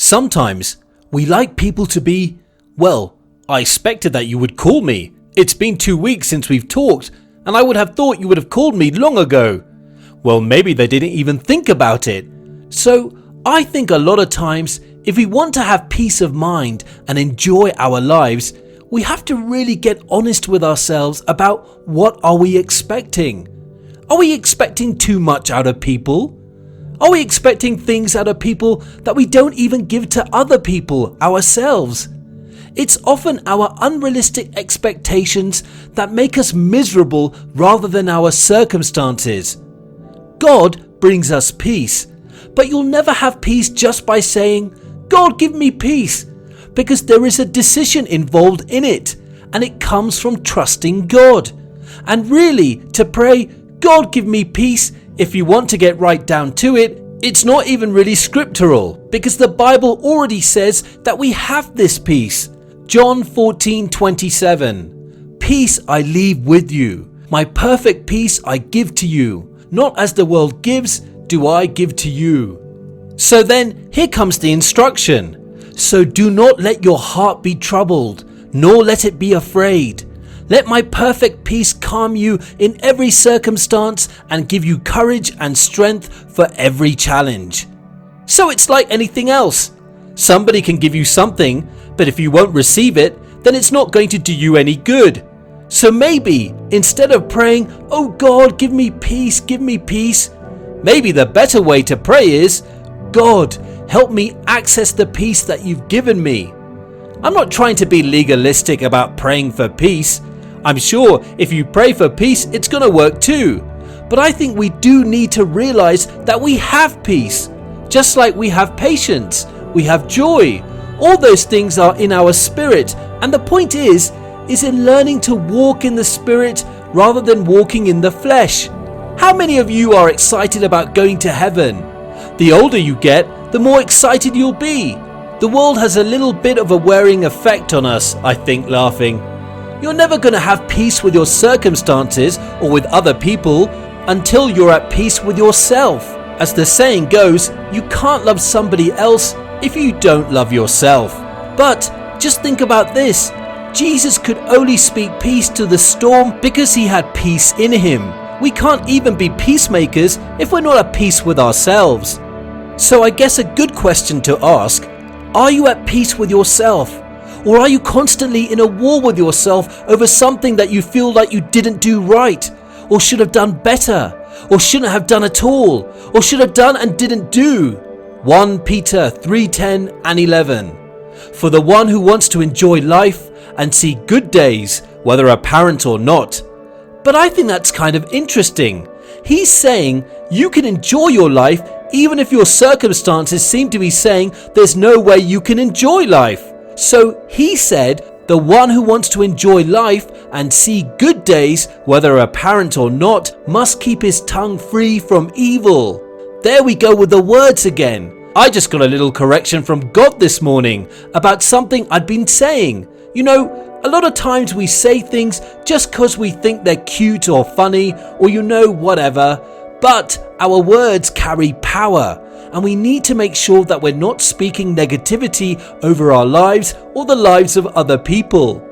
Sometimes we like people to be, well, I expected that you would call me. It's been 2 weeks since we've talked, and I would have thought you would have called me long ago. Well, maybe they didn't even think about it. So I think a lot of times, if we want to have peace of mind and enjoy our lives, we have to really get honest with ourselves about what are we expecting. Are we expecting too much out of people? Are we expecting things out of people that we don't even give to other people ourselves? It's often our unrealistic expectations that make us miserable rather than our circumstances. God brings us peace, but you'll never have peace just by saying, "God, give me peace," because there is a decision involved in it, and it comes from trusting God. And really, to pray, "God, give me peace," if you want to get right down to it, it's not even really scriptural, because the Bible already says that we have this peace. John 14:27, "Peace I leave with you, my perfect peace I give to you, not as the world gives, do I give to you." So then, here comes the instruction. "So do not let your heart be troubled, nor let it be afraid. Let my perfect peace calm you in every circumstance and give you courage and strength for every challenge." So it's like anything else. Somebody can give you something, but if you won't receive it, then it's not going to do you any good. So maybe instead of praying, "Oh God, give me peace, maybe the better way to pray is, "God, help me access the peace that you've given me." I'm not trying to be legalistic about praying for peace. I'm sure if you pray for peace, it's going to work too. But I think we do need to realize that we have peace. Just like we have patience, we have joy. All those things are in our spirit. And the point is in learning to walk in the spirit rather than walking in the flesh. How many of you are excited about going to heaven? The older you get, the more excited you'll be. The world has a little bit of a wearing effect on us, I think, laughing. You're never going to have peace with your circumstances or with other people until you're at peace with yourself. As the saying goes, you can't love somebody else if you don't love yourself. But just think about this. Jesus could only speak peace to the storm because he had peace in him. We can't even be peacemakers if we're not at peace with ourselves. So I guess a good question to ask, are you at peace with yourself? Or are you constantly in a war with yourself over something that you feel like you didn't do right, or should have done better, or shouldn't have done at all, or should have done and didn't do? 1 Peter 3:10 and 11. "For the one who wants to enjoy life and see good days, whether apparent or not." But I think that's kind of interesting. He's saying you can enjoy your life even if your circumstances seem to be saying there's no way you can enjoy life. So he said, the one who wants to enjoy life and see good days, whether apparent or not, must keep his tongue free from evil. There we go with the words again. I just got a little correction from God this morning about something I'd been saying. You know, a lot of times we say things just because we think they're cute or funny or whatever, but our words carry power. And we need to make sure that we're not speaking negativity over our lives or the lives of other people.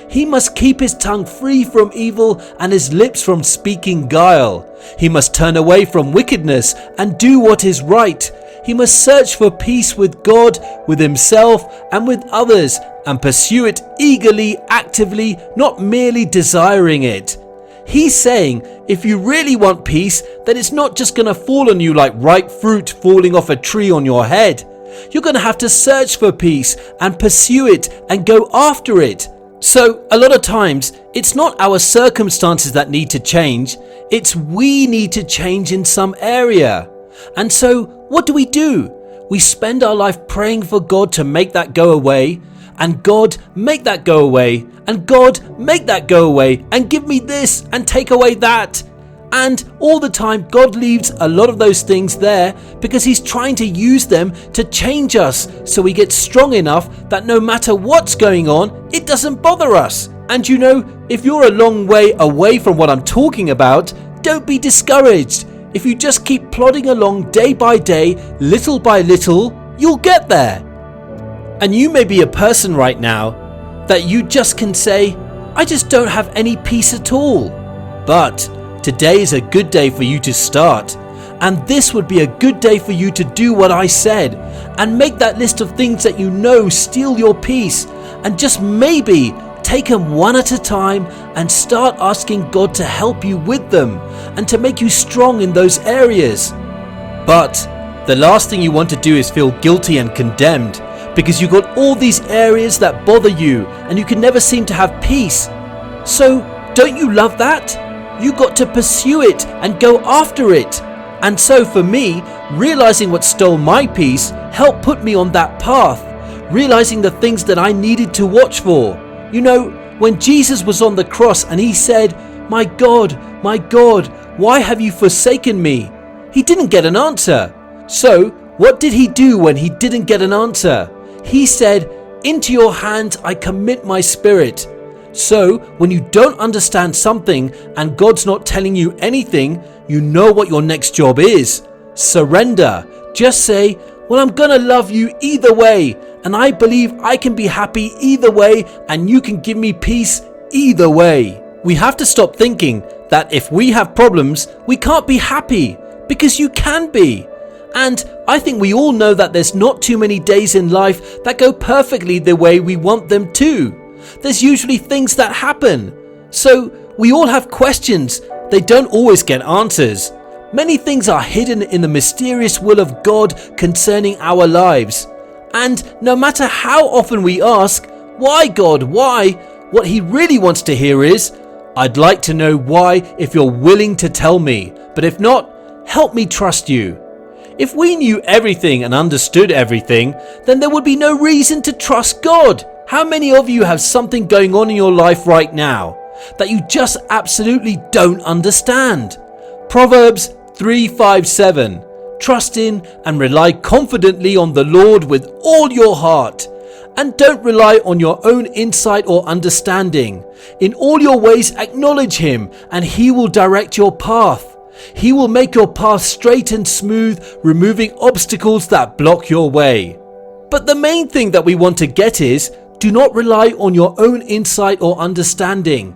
He must keep his tongue free from evil and his lips from speaking guile. He must turn away from wickedness and do what is right. He must search for peace with God, with himself, and with others, and pursue it eagerly, actively, not merely desiring it. He's saying, if you really want peace, then it's not just going to fall on you like ripe fruit falling off a tree on your head. You're going to have to search for peace and pursue it and go after it. So a lot of times, it's not our circumstances that need to change, it's we need to change in some area. And so what do? We spend our life praying for God to make that go away, and God, make that go away, and God, make that go away, and give me this, and take away that. And all the time, God leaves a lot of those things there because he's trying to use them to change us so we get strong enough that no matter what's going on, it doesn't bother us. And if you're a long way away from what I'm talking about, don't be discouraged. If you just keep plodding along day by day, little by little, you'll get there. And you may be a person right now that you just can say, I just don't have any peace at all. But today is a good day for you to start. And this would be a good day for you to do what I said and make that list of things that you know steal your peace, and just maybe take them one at a time and start asking God to help you with them and to make you strong in those areas. But the last thing you want to do is feel guilty and condemned because you've got all these areas that bother you and you can never seem to have peace. So don't you love that? You got to pursue it and go after it. And so for me, realizing what stole my peace helped put me on that path, realizing the things that I needed to watch for. You know, when Jesus was on the cross and he said, my God, why have you forsaken me? He didn't get an answer. So what did he do when he didn't get an answer? He said, into your hands I commit my spirit. So when you don't understand something and God's not telling you anything, you know what your next job is. Surrender. Just say, well, I'm gonna love you either way, and I believe I can be happy either way, and you can give me peace either way. We have to stop thinking that if we have problems, we can't be happy, because you can be. And I think we all know that there's not too many days in life that go perfectly the way we want them to. There's usually things that happen. So we all have questions. They don't always get answers. Many things are hidden in the mysterious will of God concerning our lives. And no matter how often we ask, why God, why? What he really wants to hear is, I'd like to know why if you're willing to tell me. But if not, help me trust you. If we knew everything and understood everything, then there would be no reason to trust God. How many of you have something going on in your life right now that you just absolutely don't understand? Proverbs 3:5-7. Trust in and rely confidently on the Lord with all your heart, and don't rely on your own insight or understanding. In all your ways acknowledge him, and he will direct your path. He will make your path straight and smooth, removing obstacles that block your way. But the main thing that we want to get is, do not rely on your own insight or understanding.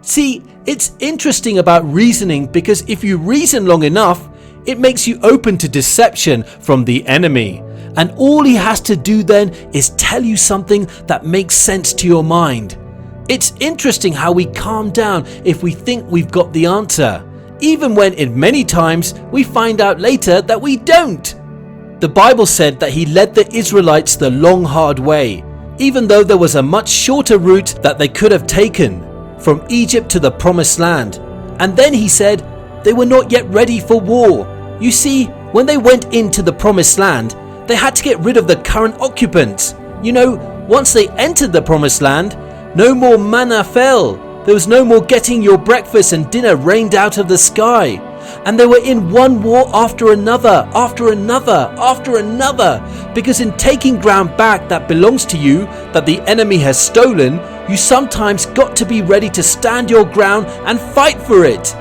See, it's interesting about reasoning, because if you reason long enough, it makes you open to deception from the enemy. And all he has to do then is tell you something that makes sense to your mind. It's interesting how we calm down if we think we've got the answer, even when in many times we find out later that we don't. The Bible said that he led the Israelites the long hard way, even though there was a much shorter route that they could have taken from Egypt to the promised land. And then he said they were not yet ready for war. You see, when they went into the promised land, they had to get rid of the current occupants. You know, once they entered the promised land, no more manna fell. There was no more getting your breakfast and dinner rained out of the sky. And they were in one war after another, because in taking ground back that belongs to you, that the enemy has stolen, you sometimes got to be ready to stand your ground and fight for it.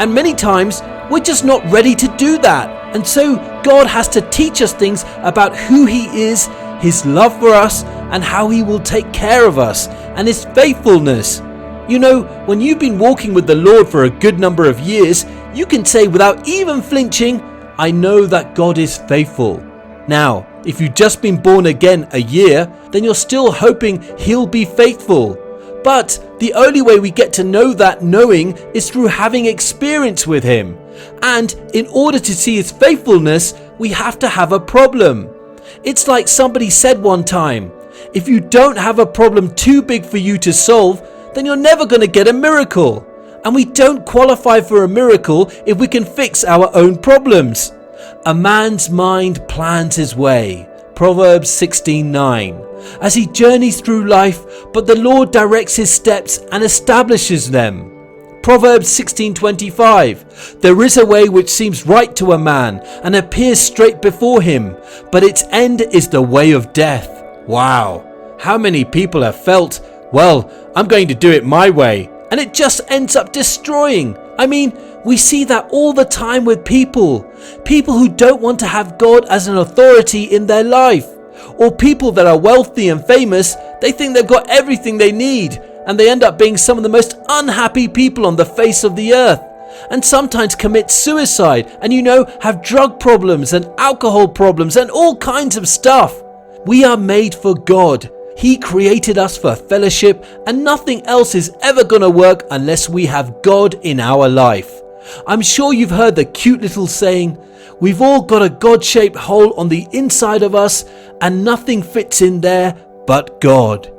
And many times we're just not ready to do that. And so God has to teach us things about who he is, his love for us, and how he will take care of us, and his faithfulness. You know, when you've been walking with the Lord for a good number of years, you can say without even flinching, I know that God is faithful. Now, if you've just been born again a year, then you're still hoping he'll be faithful. But the only way we get to know that knowing is through having experience with him. And in order to see his faithfulness, we have to have a problem. It's like somebody said one time, if you don't have a problem too big for you to solve, then you're never going to get a miracle. And we don't qualify for a miracle if we can fix our own problems. A man's mind plans his way. Proverbs 16:9. As he journeys through life, but the Lord directs his steps and establishes them. Proverbs 16:25. There is a way which seems right to a man and appears straight before him, but its end is the way of death. Wow. How many people have felt, well, I'm going to do it my way, and it just ends up destroying. I mean, we see that all the time with people who don't want to have God as an authority in their life. Or people that are wealthy and famous, they think they've got everything they need, and they end up being some of the most unhappy people on the face of the earth. And sometimes commit suicide and have drug problems and alcohol problems and all kinds of stuff. We are made for God. He created us for fellowship, and nothing else is ever gonna work unless we have God in our life. I'm sure you've heard the cute little saying, we've all got a God-shaped hole on the inside of us and nothing fits in there but God.